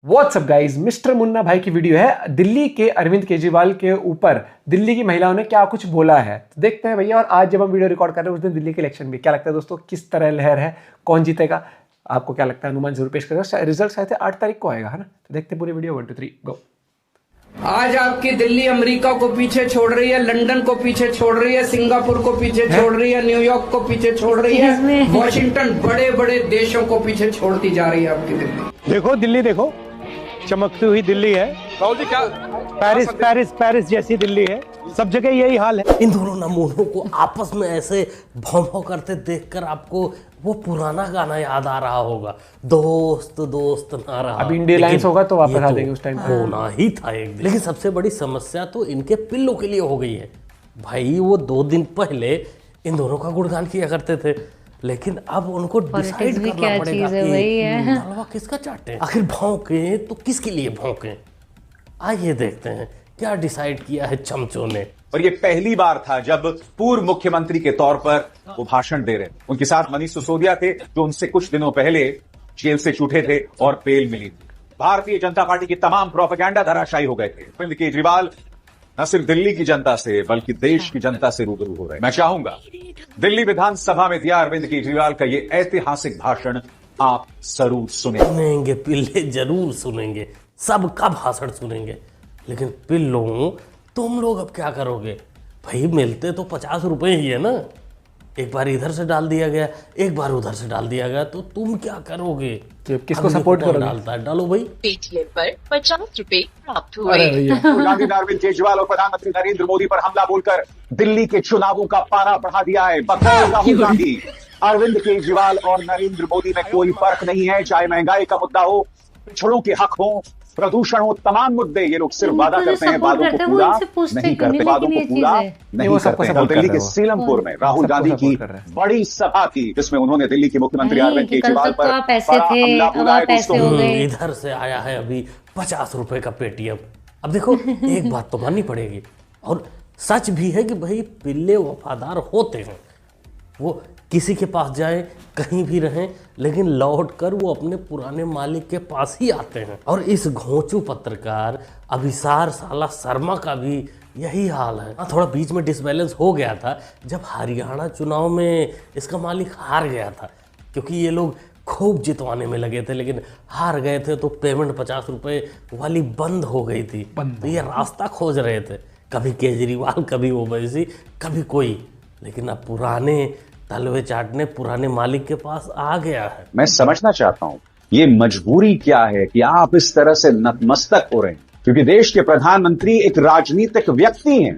What's up guys, mister Munna भाई की video है। दिल्ली के अरविंद केजरीवाल के ऊपर दिल्ली की महिलाओं ने क्या कुछ बोला है, तो देखते हैं भैया। और आज जब हम वीडियो रिकॉर्ड कर रहे हैं उस दिन दिल्ली के इलेक्शन भी, क्या लगता है दोस्तों, किस तरह लहर है, कौन जीतेगा, आपको क्या लगता है, अनुमान जरूर पेश करेगा। रिजल्ट शायद 8 तारीख को आएगा, है ना। तो देखते हैं पूरी वीडियो। 1 2 3 गो। आज आपकी दिल्ली अमेरिका को पीछे छोड़ रही है, लंदन को पीछे छोड़ रही है, सिंगापुर को पीछे छोड़ रही है, न्यूयॉर्क को पीछे छोड़ रही है, वॉशिंगटन, बड़े बड़े देशों को पीछे छोड़ती जा रही है आपकी दिल्ली। देखो दिल्ली, देखो चमकती हुई दिल्ली है। जी क्या पेरिस जैसी दिल्ली है। सब जगह यही हाल है। इन दोनों नमूनों को आपस में ऐसे भौं भौं करते देखकर आपको वो पुराना गाना याद आ रहा होगा, दोस्त दोस्त ना रहा। अब इंडिया लाइन्स होगा तो वापस आ देंगे उस टाइम पे। होना ही था एक दिन। लेकिन सबसे बड़ी समस्या तो इनके पिल्लों के लिए हो गई है। भाई वो 2 दिन पहले इन दोनों का गुणगान किया करते थे, लेकिन अब उनको डिसाइड करना पड़ेगा कि हलवा किसका चाटे। आखिर भौंके तो किसके लिए भौंके, आइए देखते हैं क्या डिसाइड किया है चमचों ने। और ये पहली बार था जब पूर्व मुख्यमंत्री के तौर पर वो भाषण दे रहे थे। उनके साथ मनीष सिसोदिया थे, जो उनसे कुछ दिनों पहले जेल से छूटे थे और बेल मिली थी। भारतीय जनता पार्टी की तमाम प्रोपेगेंडा धराशायी हो गए थे। अरविंद केजरीवाल न सिर्फ दिल्ली की जनता से बल्कि देश की जनता से रूबरू हो रहे हैं। मैं चाहूंगा दिल्ली विधानसभा में दिया अरविंद केजरीवाल का ये ऐतिहासिक भाषण आप जरूर सुनेंगे। पिल्ले जरूर सुनेंगे, सबका भाषण सुनेंगे। लेकिन पिल्लों, तुम लोग अब क्या करोगे? भाई मिलते तो 50 रुपए ही है ना। एक बार इधर से डाल दिया गया, एक बार उधर से डाल दिया गया, तो तुम क्या करोगे? किसको सपोर्ट करोगे? डालता है, डालो भाई। पेटीएम पर 50 रुपए प्राप्त हुए। राहुल गांधी ने अरविंद केजरीवाल और प्रधानमंत्री नरेंद्र मोदी पर हमला बोलकर दिल्ली के चुनावों का पारा बढ़ा दिया है। बकौल राहुल गांधी, अरविंद केजरीवाल और नरेंद्र मोदी में कोई फर्क नहीं है। चाहे महंगाई का मुद्दा हो, पिछड़ों के हक हो, प्रदूषण हो, तमाम मुद्दे, ये लोग सिर्फ वादा करते हैं, वादों को पूरा नहीं करते, वादों को पूरा नहीं करते। दिल्ली के सीलमपुर में राहुल गांधी की बड़ी सभा थी, जिसमें उन्होंने दिल्ली के मुख्यमंत्री अरविंद केजरीवाल पर बड़ा हमला बोला है। इधर से आया है अभी 50 रुपए का पेटीएम। अब देखो एक बात तो माननी पड़ेगी, और सच भी है कि भाई पिल्ले वफादार होते हैं। वो किसी के पास जाए, कहीं भी रहें, लेकिन लौट कर वो अपने पुराने मालिक के पास ही आते हैं। और इस घोंचू पत्रकार अभिसार साला शर्मा का भी यही हाल है। थोड़ा बीच में डिसबैलेंस हो गया था जब हरियाणा चुनाव में इसका मालिक हार गया था, क्योंकि ये लोग खूब जितवाने में लगे थे, लेकिन हार गए थे तो पेमेंट 50 रुपए वाली बंद हो गई थी। तो ये रास्ता खोज रहे थे, कभी केजरीवाल, कभी ओवैसी, कभी कोई। लेकिन अब पुराने तलवे चाटने पुराने मालिक के पास आ गया है। मैं समझना चाहता हूं ये मजबूरी क्या है कि आप इस तरह से नतमस्तक हो रहे हैं, क्योंकि देश के प्रधानमंत्री एक राजनीतिक व्यक्ति हैं,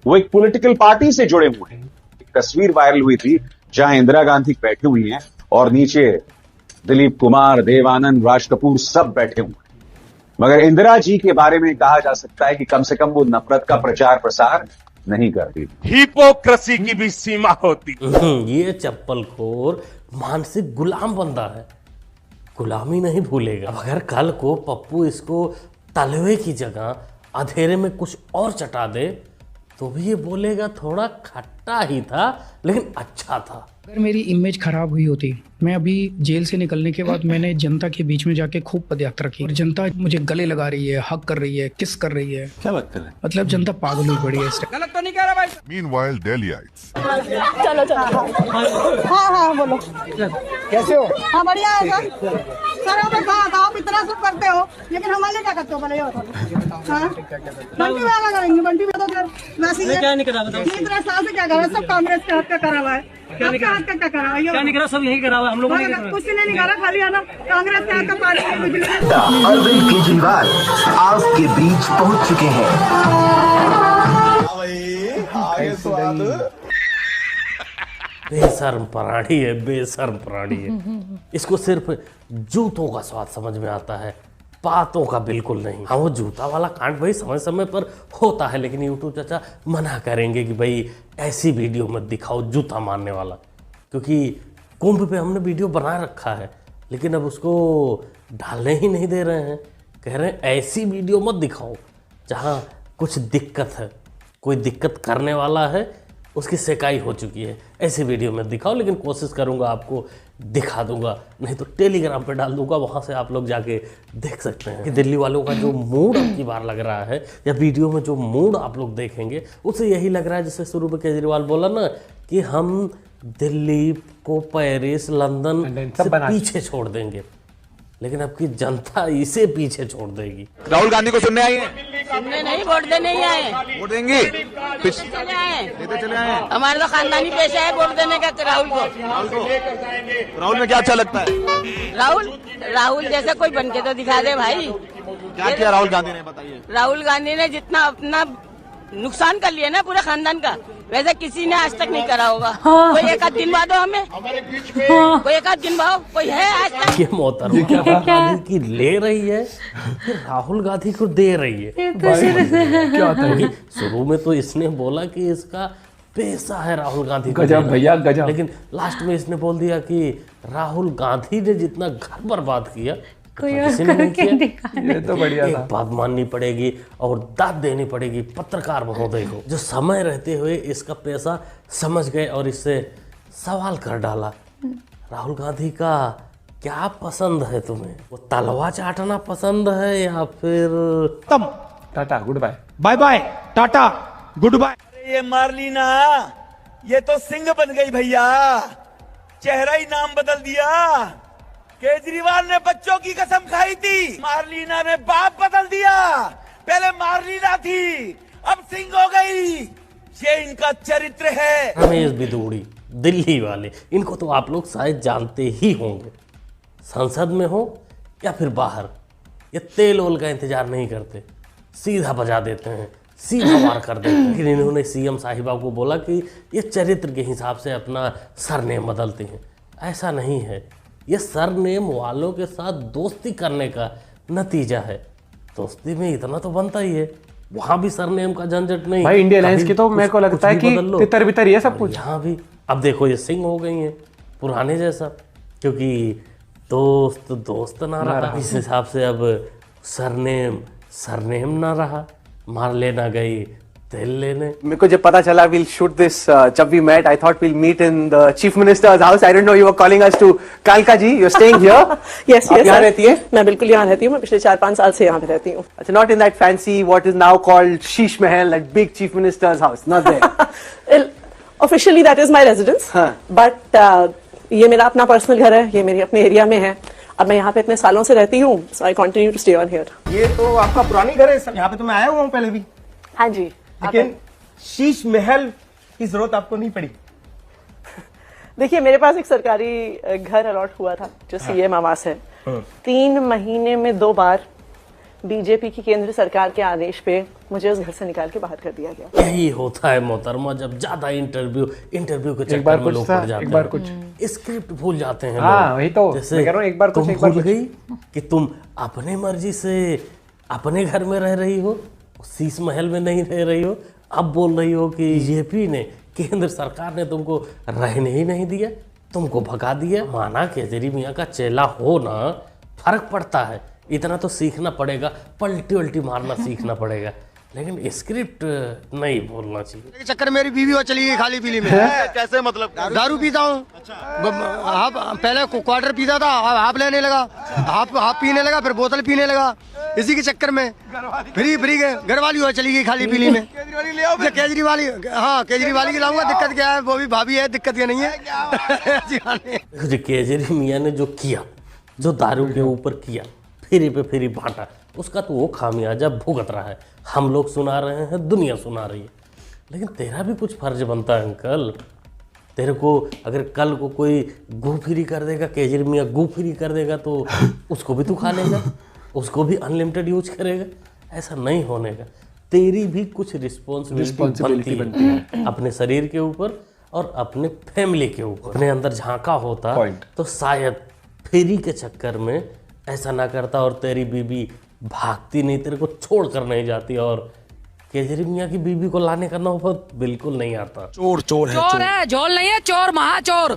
वो एक पॉलिटिकल पार्टी से जुड़े हुए हैं। एक तस्वीर वायरल हुई थी जहां इंदिरा गांधी बैठी हुई हैं और नीचे दिलीप कुमार, देवानंद, राज कपूर सब बैठे हुए हैं। मगर इंदिरा जी के बारे में कहा जा सकता है कि कम से कम वो नफरत का प्रचार प्रसार नहीं करती। हिपोक्रेसी की भी सीमा होती। ये चप्पल खोर मानसिक गुलाम बंदा है, गुलामी नहीं भूलेगा। अगर कल को पप्पू इसको तलवे की जगह अंधेरे में कुछ और चटा दे तो भी ये बोलेगा थोड़ा खट्टा ही था लेकिन अच्छा था। अगर मेरी इमेज खराब हुई होती, मैं अभी जेल से निकलने के बाद मैंने जनता के बीच में जाके खूब पदयात्रा की, और जनता मुझे गले लगा रही है, हक कर रही है, किस कर रही है। क्या बात कर रहे हैं? मतलब जनता पागल हुई पड़ी है इस टाइम। गलत तो नहीं कह रहा भाई। Meanwhile, Delhiites. चलो चलो। हाँ बोलो। कैसे हो? हाँ बढ़िया है सर आप इतना सब करते हो, लेकिन हमारे क्या करते हो भले? बंटी वाला करेंगे, बंटी में तो वैसे क्या नहीं करा, 3 साल से क्या करा, सब कांग्रेस के हाथ का करा हुआ है। क्या नहीं करा, सब यही करा हुआ है। हम लोग कुछ नहीं करा, खाली है ना कांग्रेस के हाथ का पानी। अरविंद केजरीवाल आपके बीच पहुंच चुके हैं। बेशर्म प्राणी है, बेशर्म प्राणी है। इसको सिर्फ जूतों का स्वाद समझ में आता है, बातों का बिल्कुल नहीं। हाँ वो जूता वाला कांड भाई समय समय पर होता है, लेकिन यूट्यूब चाचा मना करेंगे कि भाई ऐसी वीडियो मत दिखाओ जूता मारने वाला, क्योंकि कुंभ पे हमने वीडियो बना रखा है, लेकिन अब उसको डालने ही नहीं दे रहे हैं। कह रहे हैं ऐसी वीडियो मत दिखाओ जहाँ कुछ दिक्कत है, कोई दिक्कत करने वाला है, उसकी सेकाई हो चुकी है, ऐसी वीडियो में दिखाओ। लेकिन कोशिश करूंगा आपको दिखा दूंगा, नहीं तो टेलीग्राम पे डाल दूंगा, वहां से आप लोग जाके देख सकते हैं कि दिल्ली वालों का जो मूड अब की बार लग रहा है, या वीडियो में जो मूड आप लोग देखेंगे उससे यही लग रहा है जैसे शुरू में केजरीवाल बोला ना कि हम दिल्ली को पेरिस लंदन से पीछे छोड़ देंगे, लेकिन अब की जनता इसे पीछे छोड़ देगी। राहुल गांधी को सुनने आई है? सुनने नहीं, वोट देने ही आए। वोट देंगे? चले आए, चले आए। हमारे तो खानदानी पेशा है वोट देने का राहुल को। राहुल में क्या अच्छा लगता है? राहुल जैसा कोई बन के तो दिखा दे भाई। क्या किया राहुल गांधी ने, बताइए। राहुल गांधी ने जितना अपना नुकसान कर लिया ना पूरे खानदान का, वैसे किसी ने आज तक नहीं करा होगा। कोई एक आध दिन बाद हमें, कोई एक आध दिन बाद कोई है आज तक। ये मोहतरमा राहुल गांधी की ले रही है कि राहुल गांधी को दे रही है? क्या होता है? शुरू में तो इसने बोला कि इसका पैसा है राहुल गांधी को, गजब भैया गजब, लेकिन लास्ट में इसने बोल दिया कि राहुल गांधी ने जितना घर बर्बाद किया किसी ने नहीं किया। ये तो बढ़िया एक था। बात माननी पड़ेगी और दाद देनी पड़ेगी पत्रकार महोदय को, जो समय रहते हुए इसका पैसा समझ गए और इससे सवाल कर डाला। राहुल गांधी का क्या पसंद है तुम्हें? वो तलवा चाटना पसंद है या फिर tata goodbye? Bye bye tata goodbye. ये मार्लिना ये तो सिंह बन गई भैया, चेहरा ही नाम बदल दिया। केजरीवाल ने बच्चों की कसम खाई थी, मार्लिना ने बाप बदल दिया। पहले मार्लिना थी, अब सिंह हो गई। ये इनका चरित्र है। रमेश बिदूड़ी दिल्ली वाले, इनको तो आप लोग शायद जानते ही होंगे। संसद में हो या फिर बाहर, ये तेल ओल का इंतजार नहीं करते, सीधा बजा देते हैं, सीधा वार कर देते हैं। लेकिन इन्होंने सीएम साहिबा को बोला कि ये चरित्र के हिसाब से अपना सरनेम बदलते हैं। ऐसा नहीं है, ये सरनेम वालों के साथ दोस्ती करने का नतीजा है। दोस्ती में इतना तो बनता ही है, वहां भी सरनेम का झंझट नहीं भाई। इंडिया अलायंस की तो मेरे को लगता है कि तितर बितर ही है सब कुछ। यहाँ भी अब देखो ये सिंह हो गई हैं पुराने जैसा, क्योंकि दोस्त दोस्त ना रहा। इस हिसाब से अब सरनेम ना रहा, मार लेना गई तेल लेने। मेरे को जब पता चला we'll shoot this जब we met I thought we'll meet in the chief minister's house. I didn't know you were calling us to Kalka ji. You're staying here? Yes, आप यहाँ रहती है? मैं बिल्कुल यहाँ रहती हूँ, मैं पिछले 4-5 साल से यहाँ पे रहती हूँ। अच्छा, not in that fancy what is now called Sheesh Mahal, that big chief minister's house, not there. Officially that is my residence, but ये मेरा अपना पर्सनल घर है, ये मेरे अपने एरिया में है। अब मैं यहाँ पे इतने सालों से रहती हूँ, so I continue to stay on here. ये तो आपका पुरानी घर है, यहाँ पे तो मैं आया हुआ हूँ पहले भी, हाँ जी। लेकिन शीश महल की जरूरत आपको नहीं पड़ी। देखिए मेरे पास एक सरकारी घर अलॉट हुआ था जो सीएम आवास है। 3 महीने में 2 बार बीजेपी की केंद्र सरकार के आदेश पे मुझे उस घर से निकाल के बाहर कर दिया गया। यही होता है मोहतरमा, जब ज्यादा इंटरव्यू के चक्कर में लोग पड़ जाते हैं, एक बार कुछ स्क्रिप्ट भूल जाते हैं। हाँ वही तो जैसे मैं कह रहा हूँ, एक बार तुम भूल गई कि तुम अपने मर्जी से अपने घर में रह रही हो, शीश महल में नहीं रह रही हो। अब बोल रही हो कि बीजेपी ने, केंद्र सरकार ने तुमको रहने ही नहीं दिया, तुमको भगा दिया। माना केजरी मियाँ का चेला हो ना, फर्क पड़ता है, इतना तो सीखना पड़ेगा, पलटी उल्टी मारना सीखना पड़ेगा, लेकिन स्क्रिप्ट नहीं बोलना चाहिए। चक्कर मेरी बीवी वो चली गई खाली पीली में। कैसे मतलब? दारू पीता हूँ, हाफ पहले क्वार्टर पीता था, हाफ लेने लगा, हाफ पीने लगा, फिर बोतल पीने लगा। इसी के चक्कर में फ्री घर वाली हुआ चली गई खाली पीली में। केजरीवाल, हाँ केजरीवाल की लाऊंगा, दिक्कत क्या है, वो भी भाभी है, दिक्कत क्या नहीं है। केजरी मियाँ ने जो किया, जो दारू के ऊपर किया, फ्री पे फ्री बांटा, उसका तो वो खामियाजा भुगत रहा है। हम लोग सुना रहे हैं, दुनिया सुना रही है, लेकिन तेरा भी कुछ फर्ज बनता है अंकल। तेरे को अगर कल को कोई गू फ्री कर देगा, केजरी मियाँ गू फ्री कर देगा, तो उसको भी तू खा लेगा, उसको भी अनलिमिटेड यूज करेगा। ऐसा नहीं होने का। तेरी भी कुछ रिस्पॉन्सिबिलिटी बनती है अपने शरीर के ऊपर और अपने फैमिली के ऊपर। अपने अंदर झांका होता तो शायद फ्री के चक्कर में ऐसा ना करता और तेरी बीबी भागती नहीं, तेरे को छोड़ कर नहीं जाती और केजरी मियाँ की बीबी को लाने का नौबत बिल्कुल नहीं आता। चोर चोर है, चोर है, झोल नहीं है, चोर महाचोर।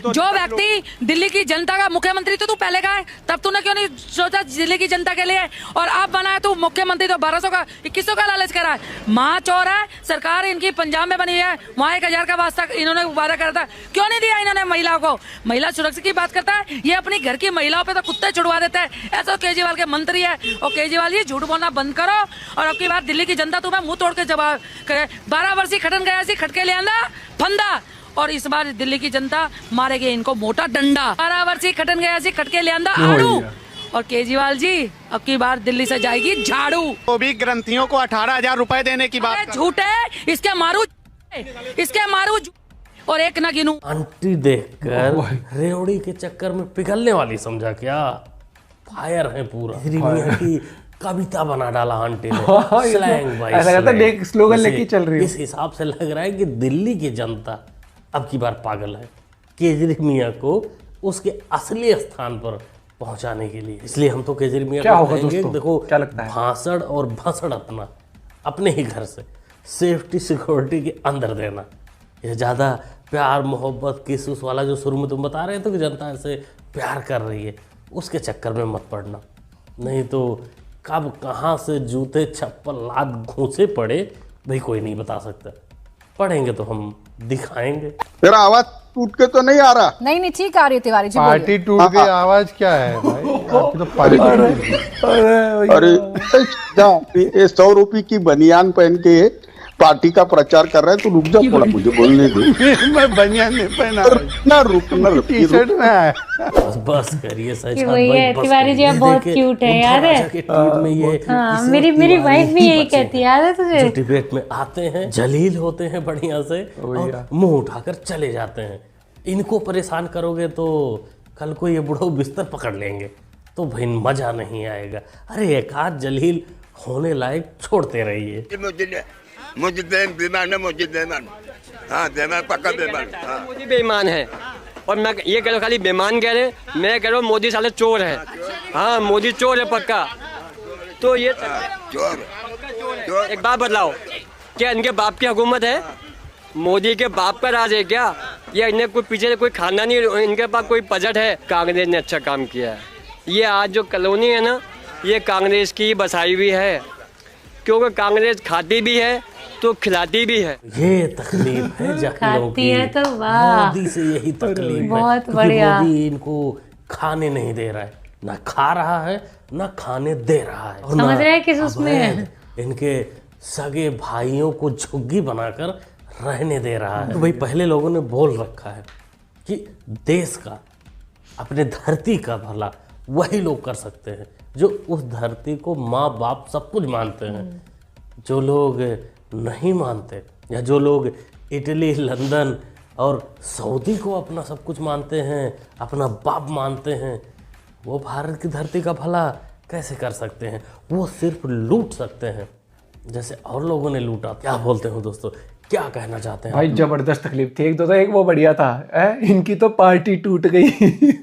जो व्यक्ति दिल्ली की जनता का मुख्यमंत्री तो तू पहले का है, तब तूने क्यों नहीं सोचा दिल्ली की जनता के लिए? और अब बना है तू मुख्यमंत्री तो 1200 का 2100 का लालच करा है। महाचोर है। सरकार इनकी पंजाब में बनी है, वहाँ 1000 का वास्ता इन्होंने वादा करा था, क्यों नहीं दिया इन्होंने महिलाओं को? महिला सुरक्षा की बात करता है, ये अपनी घर की महिलाओं पे तो कुत्ते छुड़वा देता है। ऐसा केजरीवाल के मंत्री है। और केजरीवाल जी झूठ बोलना बंद करो, और अब की बात दिल्ली की जनता तुम्हें मुंह तोड़ के जवाब करे। 12 वर्षी खटन गया सी खटके ले आंदा फंदा, और इस बार दिल्ली की जनता मारेगी इनको मोटा डंडा। 12 वर्षी खटन गया सी खटके ले आंदा आड़ू। और केजरीवाल जी अब की बार दिल्ली से जाएगी झाड़ू। तो भी ग्रंथियों को 18,000 रुपए देने की बात झूठ है, इसके मारू, इसके मारू और एक न गिनू। आंटी देखकर रेवड़ी के चक्कर में पिघलने वाली समझा क्या? फायर है पूरा। की कविता बना डाला आंटी ने, स्लैंग भाई, ऐसा लगता है स्लोगन लेके चल रही है। इस हिसाब से लग रहा है कि दिल्ली की जनता अब की बार पागल है केजरी मियाँ को उसके असली स्थान पर पहुंचाने के लिए। इसलिए हम तो केजरी मियाँ को कहेंगे, देखो क्या लगता है, भाषण और भाषण अपने ही घर से सेफ्टी सिक्योरिटी के अंदर देना। ये ज़्यादा प्यार मोहब्बत किस उस वाला जो शुरू में तुम बता रहे थे कि जनता ऐसे प्यार कर रही है, उसके चक्कर में मत पड़ना, नहीं तो कब कहाँ से जूते चप्पल लात घूंसे पड़े भाई कोई नहीं बता सकता। पढ़ेंगे तो हम दिखाएंगे। तेरा आवाज टूट के तो नहीं आ रहा? नहीं नहीं ठीक आ रही है तिवारी जी। पार्टी टूट गई, आवाज क्या है भाई? आपकी तो पार्टी अरे ये 100 रुपए की बनियान पहन के पार्टी का प्रचार कर रहे हैं, तो रुक जा थोड़ा, मुझे बोलने दो। मैं बनियान नहीं पहना, रुकना टी-शर्ट में है। बस करिए तिवारी जी आप बहुत क्यूट है, याद है? हाँ, मेरी वाइफ भी यही कहती है, याद है तुझे? जो डिबेट में आते हैं जलील होते हैं बढ़िया से और मुंह उठाकर चले जाते हैं। इनको परेशान करोगे तो कल को ये बुढ़ो बिस्तर पकड़ लेंगे तो भाई मजा नहीं आएगा। अरे एक आध जलील होने लायक छोड़ते रहिए। मुझे बेईमान है, मुझे बेईमान, हाँ बेईमान, पक्का बेईमान। मोदी बेईमान है, और मैं ये कह रहा खाली बेईमान कह रहे, मैं कह रहा हूँ मोदी साले चोर है। हाँ मोदी चोर है पक्का। तो ये चोर एक बात बतलाओ, क्या इनके बाप की हुकूमत है? मोदी के बाप का राज है क्या? या इन्हें कोई पीछे कोई खानदानी इनके पास कोई बजट है? कांग्रेस ने अच्छा काम किया है। ये आज जो कॉलोनी है ना, ये कांग्रेस की बसाई हुई है, क्योंकि कांग्रेस खाती भी है तो खिलाती भी है। ये तकलीफ है जाहिलों की, है तो वाह, मोदी से यही तकलीफ बहुत है। बढ़िया। मोदी इनको खाने नहीं दे रहा है, ना खा रहा है ना खाने दे रहा है। समझ रहे हैं किस उसमें है? इनके सगे भाइयों को झुग्गी बनाकर रहने दे रहा है। तो भाई पहले लोगों ने बोल रखा है कि देश का, अपने धरती का भला वही लोग कर सकते हैं जो उस धरती को माँ बाप सब कुछ मानते हैं। जो लोग नहीं मानते या जो लोग इटली, लंदन और सऊदी को अपना सब कुछ मानते हैं, अपना बाप मानते हैं, वो भारत की धरती का भला कैसे कर सकते हैं? वो सिर्फ लूट सकते हैं जैसे और लोगों ने लूटा। क्या बोलते हो दोस्तों, क्या कहना चाहते हैं भाई? जबरदस्त तकलीफ थी। एक दो तो एक वो बढ़िया था, इनकी तो पार्टी टूट गई।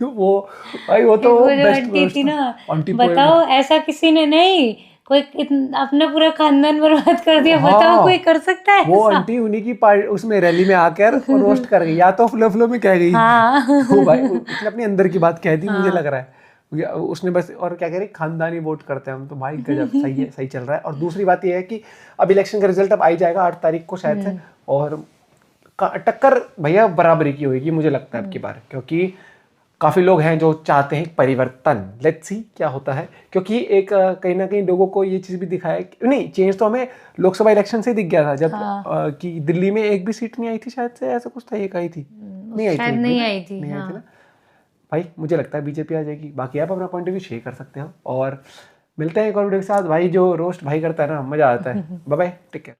वो भाई वो तो बेस्ट थी ना। बताओ ऐसा किसी ने नहीं, कोई अपना पूरा खानदान बर्बाद कर दिया। हाँ, बताओ कोई कर सकता है? वो आंटी उन्हीं की पार्टी उसमें रैली में आकर रोस्ट कर गई, या तो फ्लो में कह गई। हाँ। वो भाई उसने अपने अंदर की बात कह दी। मुझे लग रहा है उसने बस, और क्या कह रही, खानदानी वोट करते हैं हम। तो भाई गजब, सही है, सही चल रहा है। और दूसरी बात यह है कि अब इलेक्शन का रिजल्ट अब आ ही जाएगा 8 तारीख को शायद से, और टक्कर भैया बराबरी की होगी मुझे लगता है अब की बार, क्योंकि काफ़ी लोग हैं जो चाहते हैं परिवर्तन। लेट्स सी क्या होता है, क्योंकि एक कहीं ना कहीं लोगों को ये चीज़ भी दिखाया कि नहीं, चेंज तो हमें लोकसभा इलेक्शन से ही दिख गया था जब कि दिल्ली में एक भी सीट नहीं आई थी शायद से, ऐसा कुछ था, एक आई थी, नहीं आई थी, नहीं आई थी ना भाई। मुझे लगता है बीजेपी आ जाएगी। बाकी आप अपना पॉइंट ऑफ व्यू शेयर कर सकते हो, और मिलते हैं एक और वीडियो के साथ। भाई जो रोस्ट भाई करता है ना, मज़ा आता है। Bye bye, take care.